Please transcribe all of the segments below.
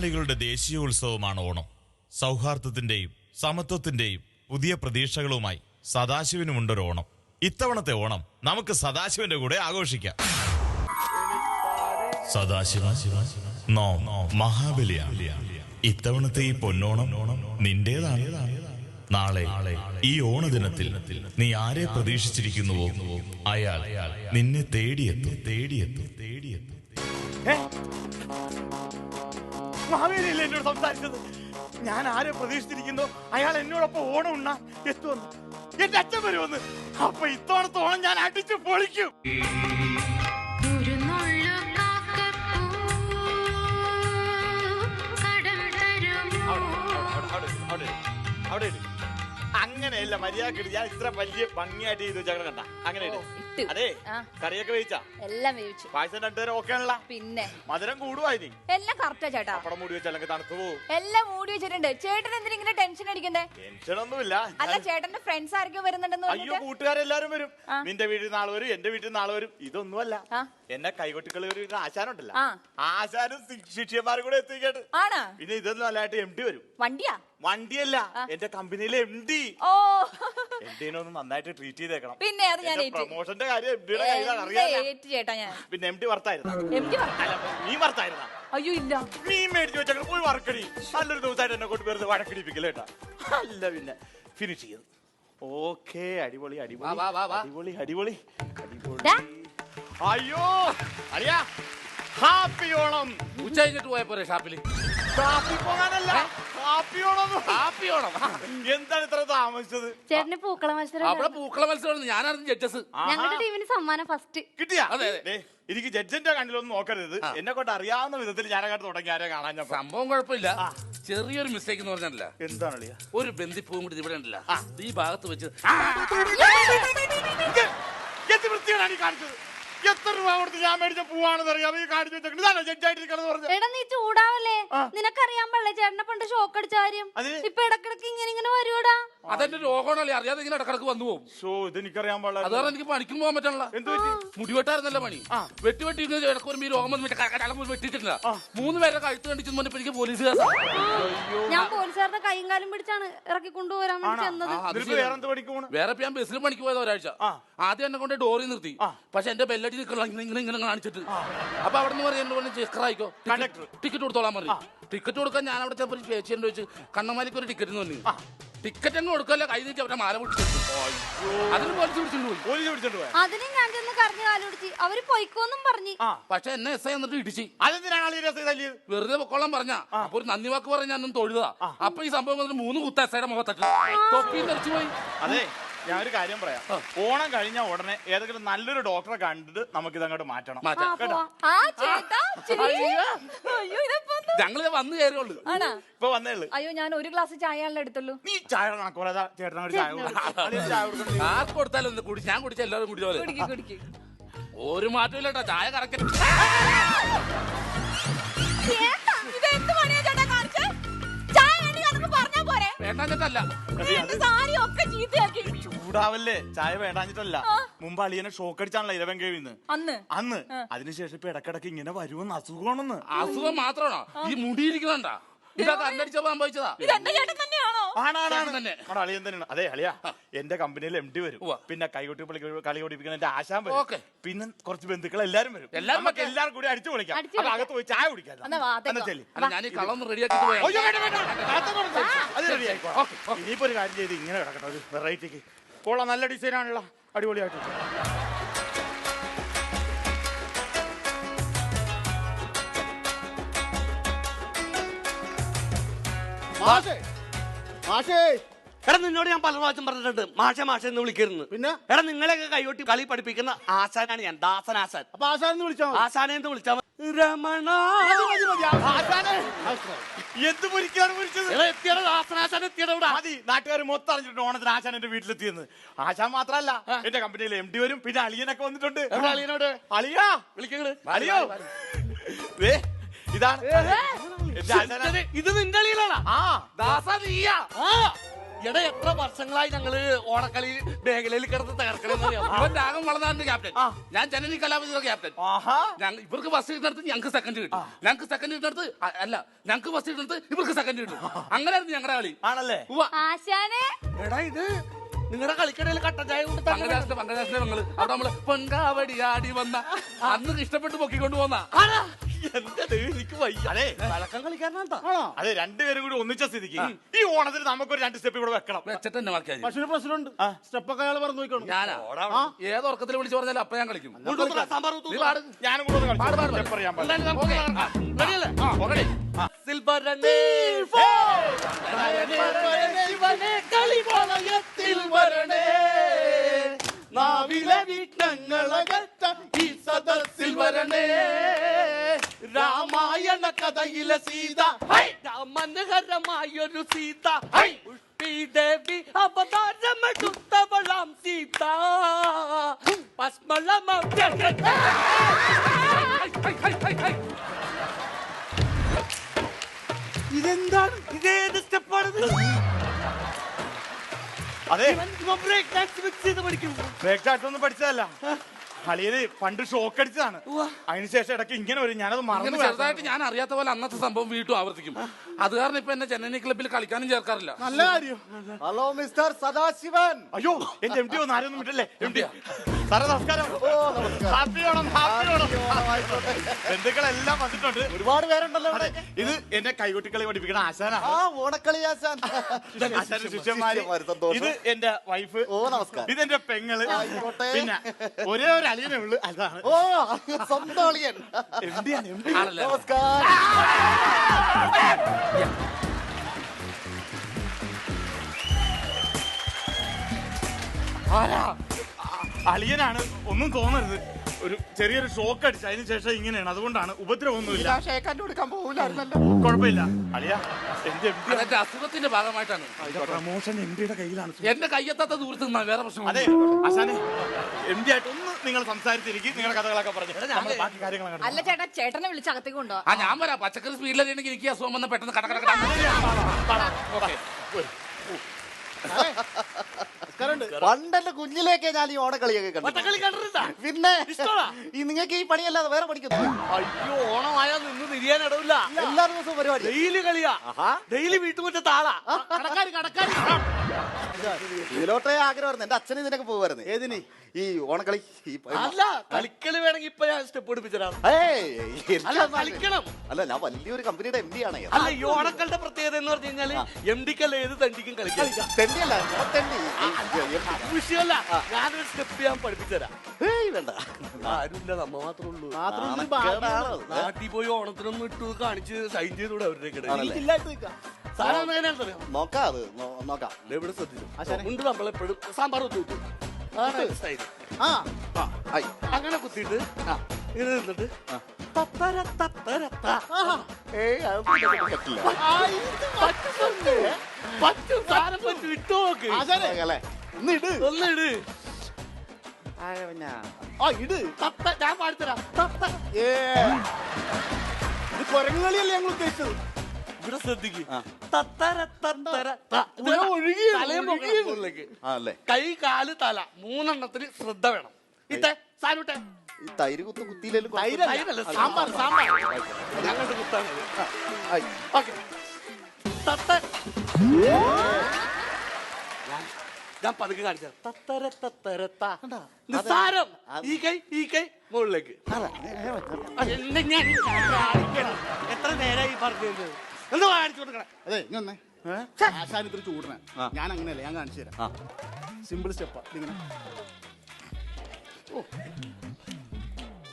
മലയാളികളുടെ ദേശീയോത്സവമാണ് ഓണം. സൗഹാർദ്ദത്തിന്റെയും സമത്വത്തിന്റെയും പുതിയ പ്രതീക്ഷകളുമായി സദാശിവനുമുണ്ടൊരു ഓണം. ഇത്തവണത്തെ ഓണം നമുക്ക് സദാശിവന്റെ കൂടെ ആഘോഷിക്കാം. സദാശിവ മഹാബലിയാണ്. ഇത്തവണത്തെ ഈ പൊന്നോണം നിന്റേതാണ്. നാളെ ഈ ഓണദിനത്തിൽ നീ ആരെ പ്രതീക്ഷിച്ചിരിക്കുന്നുവോ അയാൾ നിന്നെ തേടിയെത്തും. മാവേലിയല്ലേ എന്നോട് സംസാരിച്ചത്? ഞാൻ ആരെ പ്രതീക്ഷിച്ചിരിക്കുന്നു അയാൾ എന്നോടൊപ്പം ഓണം ഉണ്ണാൻ എത്തുമെന്ന്. എന്റെ അച്ഛൻ വരുമെന്ന്. അപ്പൊ ഇത്തവണത്തെ ഓണം ഞാൻ അടിച്ചു പൊളിക്കും. അവിടെ അങ്ങനെയല്ല, മര്യാദ ഞാൻ ഇത്ര വലിയ ഭംഗിയായിട്ട് ചെയ്ത് വെച്ചാൽ കണ്ട. അങ്ങനെ അതെ, കറിയൊക്കെ വേവിച്ചാ? എല്ലാം വേവിച്ചു. പായസം രണ്ടുപേരും ഓക്കെ ആണല്ലോ? പിന്നെ മധുരം കൂടുവായി? എല്ലാം കറക്റ്റാ ചേട്ടാ. പപ്പടം മൂടി വെച്ചാൽ തണുത്തു പോകും. എല്ലാം മൂടി വെച്ചിട്ടുണ്ട്. ചേട്ടൻ എന്തിനാ ഇങ്ങനെ ടെൻഷൻ അടിക്കണ്ടേ? ടെൻഷനൊന്നുമില്ല. അല്ല, ചേട്ടന്റെ ഫ്രണ്ട്സ് ആർക്കും വരുന്നുണ്ടെന്ന്? അയ്യോ, കൂട്ടുകാരെല്ലാരും വരും. നിന്റെ വീട്ടിൽ നാളെ വരും, എന്റെ വീട്ടിൽ നാളെ വരും. ഇതൊന്നുമല്ല, എന്നെ കൈകൊട്ടിക്കളി ഒരു ആശാനുണ്ടല്ലോ, ആശാനും ശിഷ്യന്മാരും കൂടെ എത്തിക്കേട്ട്. പിന്നെ ഇതൊന്നും അല്ലായിട്ട് MD വരും. വണ്ടിയല്ല, എന്റെ കമ്പനിയിലെ MD. MDനൊന്ന് നന്നായിട്ട് ട്രീറ്റ് ചെയ്തേക്കണം. പിന്നെ പ്രൊമോഷന്റെ കാര്യം MDയുടെ കയ്യിലാണ്, അറിയാം. പിന്നെ MD വർത്തായിരുന്നു. നീ വർത്തായിരുന്ന? അയ്യോ ഇല്ല, നീ മേടിച്ചു വെച്ചാൽ പോയി വർക്കടി. നല്ലൊരു ദിവസമായിട്ട് എന്നെ കൊണ്ട് വെറുതെ വഴക്കടിപ്പിക്കലേട്ടാ. അല്ല പിന്നെ ഫിനിഷ് ചെയ്തു. ഓക്കെ, അടിപൊളി അടിപൊളി അടിപൊളി അടിപൊളി അടിപൊളി. അയ്യോ അറിയാ, ഹാപ്പി ഓണം. ഉച്ച കഴിഞ്ഞിട്ട് പോയ പോരെ ഷാപ്പില്? ഹാപ്പി പോകാനല്ല, ഹാപ്പി ഓണം. എന്താണ് ഇത്ര താമസിച്ചത്? ചേട്ടന് പൂക്കള മത്സരം. അവിടെ പൂക്കള മത്സരം ഞാനായിരുന്നു ജഡ്ജസ്. ഞങ്ങളുടെ ടീമിന് സമ്മാനം ഫസ്റ്റ് കിട്ടിയാ? അതെ. എനിക്ക് ജഡ്ജിന്റെ കണ്ണിലൊന്നും നോക്കരുത്. എന്നെ കൊണ്ട് അറിയാവുന്ന വിധത്തിൽ ഞാനങ്ങോട്ട് തുടങ്ങി ആരെ കാണാൻ. സംഭവം കുഴപ്പമില്ല, ചെറിയൊരു മിസ്റ്റേക്ക് എന്ന് പറഞ്ഞല്ല. എന്താണ്? ഒരു ബന്ധിപ്പൂവും കൂടി ഇവിടെ ഉണ്ടല്ല, ഈ ഭാഗത്ത് വെച്ച് വൃത്തിയാണ് കാണിച്ചത്. എത്ര രൂപ കൊടുത്ത് ഞാൻ മേടിച്ച പൂവാണെന്ന് അറിയാം ഈ കാണിച്ചു വെച്ചേക്കുന്നത്. ജഡ്ജായിട്ടിരിക്കണെന്ന് പറഞ്ഞു. എടാ നീ ചൂടാവല്ലേ? നിനക്കറിയാൻ പാടില്ലേ ചേട്ടനെ പണ്ട് ഷോക്ക് അടിച്ച കാര്യം? ഇപ്പൊ ഇടക്കിടക്ക് ഇങ്ങനെ വരുവടാ. അതെന്റെ രോഗമാണല്ലേ, അറിയാതെ ഇങ്ങനെ ഇടക്കിടക്ക് വന്നു പോകും. ഇതെനിക്കറിയാൻ പാടില്ല. അതാണ് എനിക്ക് പണിക്കും പോകാൻ പറ്റണല്ല. മുടിവെട്ടായിരുന്നല്ല പണി. വെട്ടി ഇടക്കൊരു രോഗം വെട്ടിട്ടില്ല. 3 പേരെ കഴുത്ത് കണ്ടിച്ചു പറഞ്ഞപ്പോ എനിക്ക് പോലീസ് കേസാ. ഞാൻ പോലീസുകാരുടെ കൈയും കാലും പിടിച്ചാണ് ഇറക്കി കൊണ്ടുപോരാൻ വേണ്ടി ചെന്നത്. വേറെ ഞാൻ ബസ്സിൽ പണിക്ക് പോയത് ഒരാഴ്ച. ആദ്യം എന്നെ കൊണ്ട് ഡോറിൽ നിർത്തി. പക്ഷെ എന്റെ ബെല്ലടി ഇങ്ങനെ കാണിച്ചിട്ട് അപ്പൊ അവിടെ നിന്ന് പറയാൻ ചെക്കറായിക്കോ, ടിക്കറ്റ് കൊടുത്തോളാൻ പറഞ്ഞു. ടിക്കറ്റ് കൊടുക്കാൻ ഞാൻ അവിടെ ചെന്നപ്പോ ചേച്ചിയോട് ചോദിച്ചു, കണ്ണമാലിക്ക് ഒരു ടിക്കറ്റ് എന്ന് പറഞ്ഞു. ടിക്കറ്റ് അങ്ങ് കൊടുക്കല്ല, കൈ നീട്ടി അവരുടെ മാല പിടിച്ചു. അതിന് പോലീസ് പിടിച്ചോണ്ട് പോയി. അതിനും ഞാൻ ചെന്ന് കറഞ്ഞു കാല് പിടിച്ച് അവര് പൊയ്ക്കോന്നും പറഞ്ഞു. പക്ഷെ എന്നെ SI എന്നിട്ട് ഇടിച്ച്. അതെന്തിനാണ് വെറുതെ പൊക്കോളാൻ പറഞ്ഞ. അപ്പൊ ഒരു നന്ദി വാക്ക് പറഞ്ഞ ഞാൻ തൊഴുതാ. അപ്പൊ ഈ സംഭവം 3 കുത്ത SIയുടെ മുഖത്തട്ട് തൊപ്പിയും തെറിച്ചു പോയി. അതെ, ഞാനൊരു കാര്യം പറയാം. ഓണം കഴിഞ്ഞ ഉടനെ ഏതെങ്കിലും നല്ലൊരു ഡോക്ടറെ കണ്ടിട്ട് നമുക്ക് ഇതങ്ങോട്ട് മാറ്റണം. ഞങ്ങള് വന്നു കയറുള്ളൂ. ഇപ്പൊ വന്നേള്ളൂ. അയ്യോ, ഞാൻ ഒരു ഗ്ലാസ് ചായ എടുത്തുള്ളൂ. നീ ചായ ചേട്ടനോട് ചായ ആർക്ക് കൊടുത്താലും ഞാൻ കുടിച്ച എല്ലാവരും കുടിച്ച ഒരു മാറ്റം ഇല്ലട്ടാ. ചായ കറക്റ്റ്. ചൂടാവല്ലേ, ചായ വേണ്ടാഞ്ഞിട്ടല്ല. മുമ്പ് അളിയനെ ഷോക്ക് അടിച്ചാണല്ലോ 11 കേവിന്ന് അന്ന്. അതിനുശേഷം ഇപ്പൊ ഇടക്കിടക്ക് ഇങ്ങനെ വരുമെന്ന് അസുഖമാണെന്ന്. അസുഖം മാത്രമാണോ? ഈ മുടിയിരിക്കണണ്ടാ, ഇതൊക്കെ അന്നടിച്ചപ്പോ സംഭവിച്ചതാ. അളിയൻ തന്നെയാണ്. അതെ അളിയാ, എന്റെ കമ്പനിയിൽ MD വരും. പിന്നെ കൈകൊട്ടി കളി ഓടിപ്പിക്കുന്ന എന്റെ ആശാൻ വരും. പിന്നെ കുറച്ച് ബന്ധുക്കൾ എല്ലാരും വരും. നമുക്ക് എല്ലാവരും കൂടി അടിച്ചു പൊളിക്കാം. അപ്പൊ അകത്ത് പോയി ചായ കുടിക്കാം. ഞാൻ ഈ കളം റെഡിയാക്കിട്ട് പോയാ. ഇനിയിപ്പോ ഒരു കാര്യം ചെയ്ത് ഇങ്ങനെ കിടക്കട്ടെ, ഒരു വെറൈറ്റിക്ക്. കൊള്ളാം, നല്ല ഡിസൈൻ ആണല്ലോ, അടിപൊളിയായിട്ട്. എടാ, നിന്നോട് ഞാൻ പല പ്രാവശ്യം പറഞ്ഞിട്ടുണ്ട് മാഷ എന്ന് വിളിക്കരുന്ന്. പിന്നെ എടാ, നിങ്ങളെയൊക്കെ കൈകൊട്ടി കളി പഠിപ്പിക്കുന്ന ആശാനാണ് ഞാൻ, ദാസനാശാൻ. അപ്പൊ ആശാനെന്ന് വിളിച്ചാ ആശാനെ എന്ന് വിളിച്ചാൽ രമണ. എന്ത് പൊരിക്കാണ് വിളിച്ചത്? ദാസനാശാൻ എത്തിയടാ. മതി, നാട്ടുകാർ മൊത്തം അറിഞ്ഞിട്ടുണ്ട് ഓണത്തിന് ആശാൻ എന്റെ വീട്ടിലെത്തിയെന്ന്. ആശാൻ മാത്രല്ല, എന്റെ കമ്പനിയിൽ MD വരും. പിന്നെ അളിയനൊക്കെ വന്നിട്ടുണ്ട്. അളിയനോട് അളിയാ വിളിക്കങ്ങള്. അളിയോ, ഇതാണ് ഇത് നിന്റെ അളിയനാണ്. ദാസ നീയാ. എടാ എത്ര വർഷങ്ങളായി ഞങ്ങള് ഓണക്കളി മേഖലയിൽ കിടന്ന് തകർക്കണെന്ന് അറിയാം. ഇവൻ രാഗം വളർന്നാണ്ട് ക്യാപ്റ്റൻ, ഞാൻ ജനനി കലാപതിയുടെ ക്യാപ്റ്റൻ. ആഹാ ഇവർക്ക് ഫസ്റ്റ് കിട്ടുന്നിടത്ത് ഞങ്ങൾക്ക് സെക്കൻഡ് കിട്ടും, ഞങ്ങൾക്ക് സെക്കൻഡ് കിട്ടുന്നിടത്ത് അല്ല ഞങ്ങൾക്ക് ഫസ്റ്റ് കിട്ടുന്നിടത്ത് ഇവർക്ക് സെക്കൻഡ് കിട്ടും. അങ്ങനെയായിരുന്നു ഞങ്ങളുടെ കളി. ആണല്ലേ? ആശാനെ എടാ ഇത് നിങ്ങളുടെ കളിക്കടയിൽ കട്ടൻ ചായ കൊണ്ട് പങ്കരാഷ്ട്ര ഞങ്ങള് അവിടെ നമ്മള് പൊങ്കാവടി ആടി വന്ന അന്ന് ഇഷ്ടപ്പെട്ട് പൊക്കിക്കൊണ്ട് പോന്ന എന്റെ എനിക്ക് വയ്യ. അതെ വഴക്കം കളിക്കാരനാ. അതെ രണ്ടുപേരും കൂടി ഒന്നിച്ച സ്ഥിതിക്ക് ഈ ഓണത്തിന് നമുക്കൊരു 2 സ്റ്റെപ്പ് ഇവിടെ വെക്കണം. വെച്ചിട്ട് തന്നെ ബാക്കി പക്ഷേ പ്രശ്നമുണ്ട്. സ്റ്റെപ്പൊക്കെ അയാൾ പറഞ്ഞു നോക്കണം. ഞാനാ ഏത് ഉറക്കത്തിൽ വിളിച്ചു പറഞ്ഞാലും അപ്പൊ ഞാൻ കളിക്കും. സാമ്പാർ നീ പാട്. ഞാനും കൂടെ ഒന്ന് കളിച്ചു. പാട്, പാട്, പാട്. സ്റ്റെപ്പ് അറിയാൻ പാടില്ല. എന്തായാലും നമുക്ക് റെഡിയല്ലേ? ഓക്കേ. സിൽവർ നാവിലെ വിഘ്നങ്ങളകറ്റ ഈ സദസ്സിൽ വരണേ. രാമായണ കഥയിലെ സീത മനോഹരമായൊരു സീത ദേവി അവതാരമെടുത്തവളാം സീത പസ്മളമാം ഇതെന്താണ്? ഇതേത് സ്റ്റെപ്പാണിത്? അതെ ബ്രേക്ക് ഡാൻസ് മിക്സ് ചെയ്ത് പഠിക്കുന്നു. ബ്രേക്ക് ഡാൻസൊന്നും പഠിച്ചതല്ല, അളിയന് പണ്ട് ഷോക്ക് അടിച്ചതാണ്. അതിനുശേഷം ഇടയ്ക്ക് ഇങ്ങനെ വരും, ഞാനത് മറന്നു. ചെറുതായിട്ട് ഞാൻ അറിയാത്ത പോലെ അന്നത്തെ സംഭവം വീണ്ടും ആവർത്തിക്കും. അത് കാരണം ഇപ്പൊ എന്നെ ചെന്നൈ ക്ലബ്ബിൽ കളിക്കാനും ചേർക്കാറില്ല. നല്ല കാര്യം. Hello mister Sadasivan. അയ്യോ എന്റെ എം ഡി ഒന്ന് ആരും വിട്ടല്ലേ. എം ഡി സാറേ നമസ്കാരം. Happy Onam, happy Onam. ബന്ധുക്കളെല്ലാം വന്നിട്ടുണ്ട്. ഒരുപാട് പേരുണ്ടല്ലോ ഇവിടെ. ഇത് എന്നെ കൈകൊട്ടിക്കളി പഠിപ്പിക്കണ ആശാനാണ്. ആ ഓണക്കളി ആശാൻ. ആശാന്റെ ശിഷ്യന്മാര്. ഇത് എന്റെ വൈഫ്. ഓ നമസ്കാരം. ഇതെന്റെ പെങ്ങള്. ആയിക്കോട്ടെ. പിന്നെ ഒരേ ഒരു അളിയനേ ഉള്ളു, അതാണ് ഓ സ്വന്തം അളിയൻ. എം ഡി ആണ്. എം ഡി ആണല്ലേ? നമസ്കാരം. അളിയനാണ്, ഒന്നും തോന്നരുത്. ഒരു ചെറിയൊരു ഷോക്ക് അടിച്ചു, അതിന് ശേഷം ഇങ്ങനെയാണ്. അതുകൊണ്ടാണ്, ഉപദ്രവമൊന്നുമില്ല. കൊടുക്കാൻ പോകില്ലായിരുന്നല്ലോ. കുഴപ്പമില്ല അളിയ. എന്റെ എം ഡി അതെന്റെ അസുഖത്തിന്റെ ഭാഗമായിട്ടാണ്. പ്രമോഷൻ എം ഡിയുടെ കയ്യിലാണ്. എന്റെ കയ്യെത്താത്ത ദൂരത്ത് നിന്നാ വേറെ പ്രശ്നം. അതെ ആശാനെ, എം ഡി ആയിട്ട് ഒന്ന് നിങ്ങൾ സംസാരിച്ചിരിക്കും, നിങ്ങളുടെ കഥകളൊക്കെ പറഞ്ഞു ബാക്കി കാര്യങ്ങൾ. അല്ല ചേട്ടാ, ചേട്ടനെ വിളിച്ച് അകത്തേക്ക് കൊണ്ടോ. ഞാൻ വരാം. പച്ചക്കറി സ്പീഡിലെങ്കിൽ എനിക്ക് അസുഖം വന്ന പെട്ടെന്ന് കട ഓക്കെ. പണ്ടെന്റെ കുഞ്ഞിലേക്ക് ഞാൻ ഈ ഓണക്കളിയൊക്കെ കണ്ടു. കളി കണ്ടിട്ടുണ്ടാ? പിന്നെ ഈ നിങ്ങൾക്ക് ഈ പണിയല്ലാതെ വേറെ പഠിക്കുന്നു. അയ്യോ ഓണമായാൽ നിന്ന് തിരിയാൻ ഇടവില്ല. എല്ലാ ദിവസവും പരിപാടി. ഡെയിലി കളിയാ, ഡെയിലി വീട്ടുമുറ്റത്ത് ആളാ. ഇതിലോട്ടേ ആഗ്രഹമായിരുന്നു. എന്റെ അച്ഛന് ഇതിനൊക്കെ പോകുമായിരുന്നു. ഏതിന്? ഈ ഓണക്കളി. ഈ അല്ല കളിക്കളി വേണമെങ്കിൽ ഇപ്പൊ ഞാൻ സ്റ്റെപ്പ് പഠിപ്പിച്ചതാണ്. അല്ല കളിക്കണം. അല്ല ഞാൻ വലിയൊരു കമ്പനിയുടെ എം ഡി ആണ്. അല്ല ഈ ഓണക്കളുടെ പ്രത്യേകത എന്ന് പറഞ്ഞു കഴിഞ്ഞാല് എം ഡിക്കല്ല ഏത് തണ്ടിക്കും കളിക്കാം. തെണ്ടിയല്ല വിഷയമല്ല. ഞാനൊരു സ്റ്റെപ്പ് ഞാൻ പഠിപ്പിച്ചുതരാം. വേണ്ട. ആരുമില്ല, നമ്മ മാത്രമേ ഉള്ളൂ. നാണക്കേടാണ്. നാട്ടിൽ പോയി ഓണത്തിനൊന്നും ഇട്ടു കാണിച്ച് സൈൻ ചെയ്തൂടെ അവരുടെ ആണല്ലേ? സാധാരണ എങ്ങനെയാണെന്ന് അറിയാം. നോക്കാം അത് നോക്കാം. എവിടെ ശ്രദ്ധിച്ചു ഉണ്ട് നമ്മളെപ്പോഴും സാമ്പാർ കുത്തി സ്റ്റൈല്. അങ്ങനെ കുത്തിയിട്ട് ഇത് നിന്നിട്ട് തത്തര തത്തര ത. പറ്റില്ല. പറ്റും സാധനം പറ്റും. ഇട്ട് നോക്ക്. ഒന്ന് ഇട്. ഇട്. ഞാൻ പാടിത്തരാം. തത്ത. ഇത് കുരങ്ങുകളിയല്ലേ ഞങ്ങൾ ഉദ്ദേശിച്ചത്. ഇവിടെ ശ്രദ്ധിക്കും. തത്തര തത്തര ത. തലയും മുകളിലേക്ക്. അല്ലേ? കൈ കാല് തല മൂന്നെണ്ണത്തിന് ശ്രദ്ധ വേണം. ഇട്ടെ സാധനം ഈ തൈര് കുത്തിയില്ലേലും തൈരല്ല, സാമ്പാർ സാമ്പാർ ഞങ്ങളുടെ കുത്താണത്. ഓക്കെ. ഞാൻ പതുക്കെ കാണിച്ചത്. തത്തര തത്തര ത. നിസ്സാരം. ഈ കൈ മുകളിലേക്ക്. എന്നെ ഞാൻ കാണിക്കണം. എത്ര നേരമായി പറഞ്ഞത്? എന്താ കാണിച്ചു കൊടുക്കണം? അതെ ഇങ്ങനെ ആശാൻ ഇത്ര ചൂടണ. ഞാൻ അങ്ങനെയല്ല, ഞാൻ കാണിച്ചു തരാം. സിമ്പിൾ സ്റ്റെപ്പാ ഇങ്ങനെ.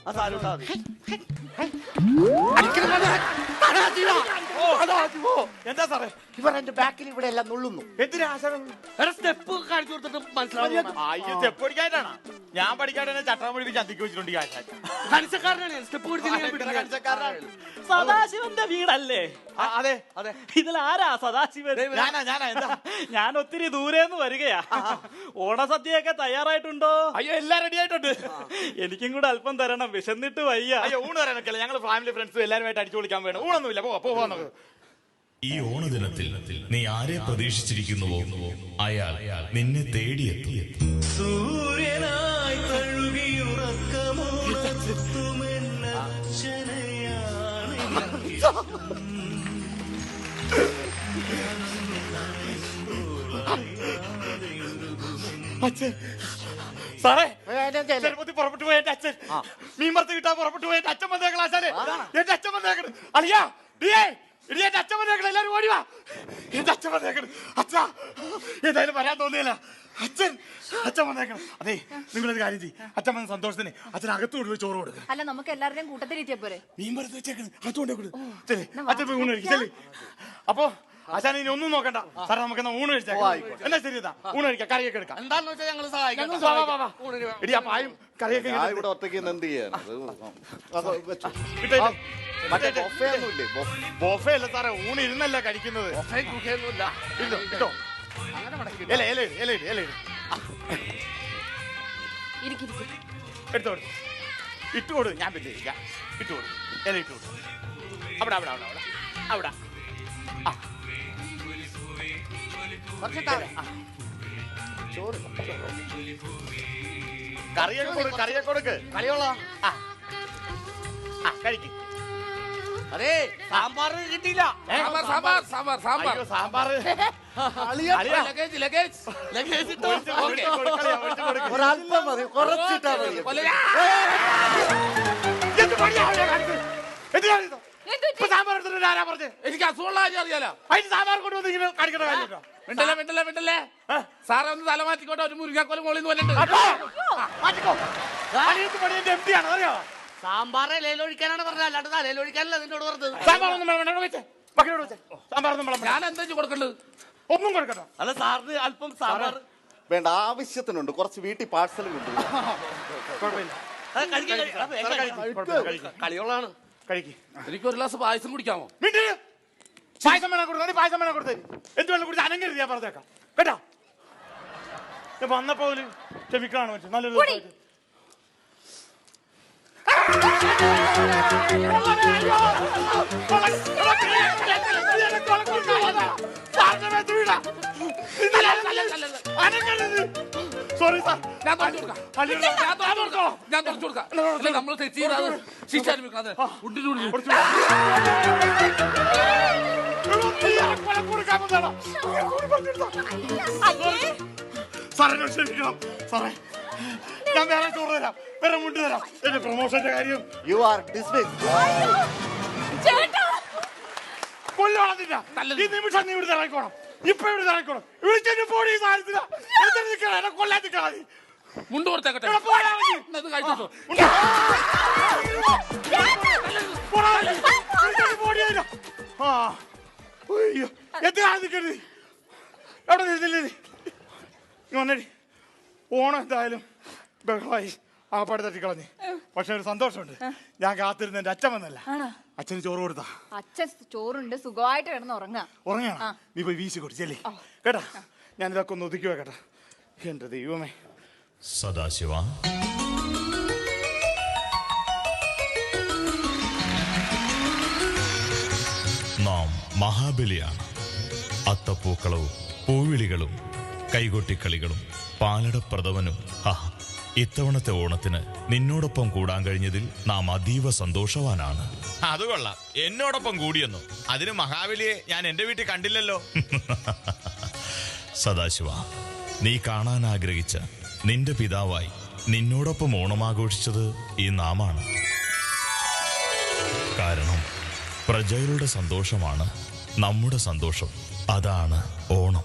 ആ സാധനം ഉണ്ടാ മതി. എന്താ സാറേ ഇവർ എന്റെ ബാക്കിൽ ഇവിടെ എല്ലാം നുള്ളുന്നു. എന്തിനാ ആശാനം? സ്റ്റെപ്പ് കാണിച്ചു കൊടുത്തിട്ട് മനസ്സിലാവും. അയ്യോ സ്റ്റെപ്പ് പഠിക്കാനാണ്. ഞാൻ പഠിക്കാതെ ചട്ടം പഠിപ്പിച്ച് അന്തിക്ക് വെച്ചിട്ടുണ്ട് ഈ ആശാൻ. കണിച്ചക്കാരനാണ്. സ്റ്റെപ്പ് പിടിച്ചില്ല. സദാശിവന്റെ വീടല്ലേ? അതെ അതെ. ഇതിലാരാ സദാശിവൻ? ഞാനാ എന്താ? ഞാൻ ഒത്തിരി ദൂരേന്ന് വരികയാ. ഓണസദ്യയൊക്കെ തയ്യാറായിട്ടുണ്ടോ? അയ്യോ എല്ലാം റെഡി ആയിട്ടുണ്ട്. എനിക്കും കൂടെ അല്പം തരണം, വിശന്നിട്ട് വയ്യ. അയ്യോ ഊണ് തരാനൊക്കെ ഞങ്ങൾ ഫാമിലി ഫ്രണ്ട്സും എല്ലാവരുമായിട്ട് അടിച്ചു വിളിക്കാൻ വേണം. ഊണൊന്നുമില്ല, പോവാ. ഈ ഓണദിനത്തിൽ നീ ആരെ പ്രതീക്ഷിച്ചിരിക്കുന്നുവോ അയാൾ നിന്നെ തേടിയെത്തും. സൂര്യനായി അച്ഛൻ സാറേ ചെറുപ്പത്തിൽ പുറപ്പെട്ടു പോയ എന്റെ അച്ഛൻ മീൻമറത്ത് കിട്ടാൻ പുറപ്പെട്ടു പോയ എന്റെ അച്ഛൻ വന്നേക്കളാ ആശാനെ. എന്റെ അച്ഛൻ വന്നേക്കണ് അളിയാ ഡിയേ ഇടി എന്റെ അച്ഛൻ വന്നേക്കണ്. എല്ലാരും ഓടിവാ എന്റെ അച്ഛൻ വന്നേക്കണ്. അച്ഛാ എന്തായാലും വരാൻ തോന്നിയല്ല. അച്ഛൻ വന്നേക്കണം. അതെ നിങ്ങളൊരു കാര്യം ചെയ്യും. അച്ഛൻ വന്ന സന്തോഷത്തിന് അച്ഛൻ അകത്തോട് പോയി ചോറ് കൊടുക്കുക. അല്ല നമുക്ക് എല്ലാവരുടെയും കൂട്ടത്തിലിരിക്കാ പോരെ. മീൻമറത്ത് വെച്ചേക്കണ് അകത്തോണ്ടേ കൊടു. അച്ഛൻ പോയി ഊണ് കഴിക്കും. അപ്പൊ ആശാൻ ഇനി ഒന്നും നോക്കണ്ട സാറേ, നമുക്ക് ഊണ് കഴിച്ചേക്കാം. എന്നാ ശരി, ഊണ് കഴിക്കാം, കറിയൊക്കെ എടുക്കാം. എന്താന്ന് വെച്ചാൽ ഞങ്ങൾ സഹായിക്കാം. ഇടി ആ പായും കറിയൊക്കെ ഇവിടെ ഒറ്റയ്ക്ക് എന്ത് ചെയ്യാൻ? ബൊഫേ അല്ല സാറേ, ഊണ് ഇരുന്നല്ല കഴിക്കുന്നത്. കിട്ടോ എടുത്തോട് ഇട്ടുകൊടു. ഞാൻ പിന്നെ ഇരിക്കാം. ഇട്ടുകൊടു, ഇല ഇട്ടുകൊടു. അവിടെ അവിടെ അവിടെ അവിടെ അവിടെ കറിയൊക്കെ കൊടുക്ക്. കളിയോളാം. കഴിക്കും. അതെ സാമ്പാർ കിട്ടിയില്ല. സാമ്പാർ ഒരല്പം മതി, കുറച്ചിട്ടാ മതി. എനിക്ക് അസുഖമുള്ള കാര്യം അറിയാലോ. സാമ്പാർ കൊണ്ടുവന്ന് ഇങ്ങനെ കാണിക്കേണ്ട കാര്യമില്ല. മിണ്ടല്ലേ സാറേ ഒന്ന് തല മാറ്റിക്കോട്ടെ. ഒരു മുരിങ്ങാക്കോല മോളിൽ നിന്ന് വന്നിട്ടുണ്ട്. സാമ്പാർ ഇലയിലൊഴിക്കാനാണ് പറഞ്ഞത്, അല്ലാണ്ട് തലയിലൊഴിക്കാനല്ല നിന്നോട് പറഞ്ഞത്. ഞാൻ എന്താ കൊടുക്കണ്ടത്? ഒന്നും കൊടുക്കണ്ട. അല്ല സാറിന് അല്പം സാമ്പാർ വേണ്ട, ആവശ്യത്തിനുണ്ട്. കുറച്ച് വീട്ടിൽ പാഴ്സൽ കൊണ്ടുപോകും. കളിയോളാണ്. എനിക്ക് ഒരു ഗ്ലാസ് പായസം കുടിക്കാമോ? പായസം വേണം കൊടുത്തു. പായസം വേണം കൊടുത്തേ. എന്ത് വെള്ളം കുടിച്ച് അനങ്ങരുത്, ഞാൻ പറഞ്ഞേക്കാം കേട്ടോ. ഞാൻ വന്നപ്പോ ക്ഷമിക്കാണ് പറ്റും. നല്ലൊരു സോറി സാർ, ഞാൻ തുറച്ചു കൊടുക്കാം. നമ്മൾ തെറ്റ് ചെയ്താൽ ശിക്ഷ അനുഭവിക്കാതെ സാറിനോട് ക്ഷമിക്കണം സാറേ. ഞാൻ വേറെ ചോറ് തരാം, വേറെ മുണ്ട് തരാം. എന്റെ പ്രൊമോഷന്റെ കാര്യം യു ആർ ഡിസ്മിസ്ഡ്. കൊല്ലോളത്തില്ല. ഈ നിമിഷം നീ ഇവിടെ ഇറങ്ങിക്കോണം. ഇപ്പൊ ഇവിടെ ഇറങ്ങിക്കോണം. വിളിച്ചു പോടി സാധനത്തില്ല. കൊല്ലാൻ നിൽക്കണം. മുണ്ട് കൊടുത്തേക്കട്ടെ. കഴിച്ചോ എത്ര നിൽക്കരുത്. എവിടെ നിന്നില്ലേ നീ? വന്നടി. ഓണം എന്തായാലും ബഹളമായി ആ പാടി തട്ടിക്കളഞ്ഞ്. പക്ഷെ ഒരു സന്തോഷമുണ്ട്. ഞാൻ കാത്തിരുന്ന എന്റെ അച്ഛൻ വന്നല്ല. അച്ഛന് ചോറ് കൊടുത്താ? അച്ഛൻ ചോറുണ്ട്, സുഖമായിട്ട് കിടന്ന് ഉറങ്ങണം. നീ പോയി വീശി കൊടുത്തല്ലേ കേട്ടാ. ഞാൻ ഇതൊക്കെ ഒന്ന് ഒതുക്കി വെക്കട്ടെ. എന്റെ ദൈവമേ. സദാശിവ, നാം മഹാബലിയാണ്. അത്തപ്പൂക്കളവും പൂവിളികളും കൈകൊട്ടിക്കളികളും പാലടപ്രഥമനും. ഇത്തവണത്തെ ഓണത്തിന് നിന്നോടൊപ്പം കൂടാൻ കഴിഞ്ഞതിൽ നാം അതീവ സന്തോഷവാനാണ്. അത് കൊള്ളാം, എന്നോടൊപ്പം കൂടിയെന്നു. അതിന് മഹാബലിയെ ഞാൻ എന്റെ വീട്ടിൽ കണ്ടില്ലല്ലോ. സദാശിവ, നീ കാണാൻ ആഗ്രഹിച്ച നിന്റെ പിതാവായി നിന്നോടൊപ്പം ഓണമാഘോഷിച്ചത് ഈ നാമാണ്. കാരണം പ്രജകളുടെ സന്തോഷമാണ് നമ്മുടെ സന്തോഷം. അതാണ് ഓണം.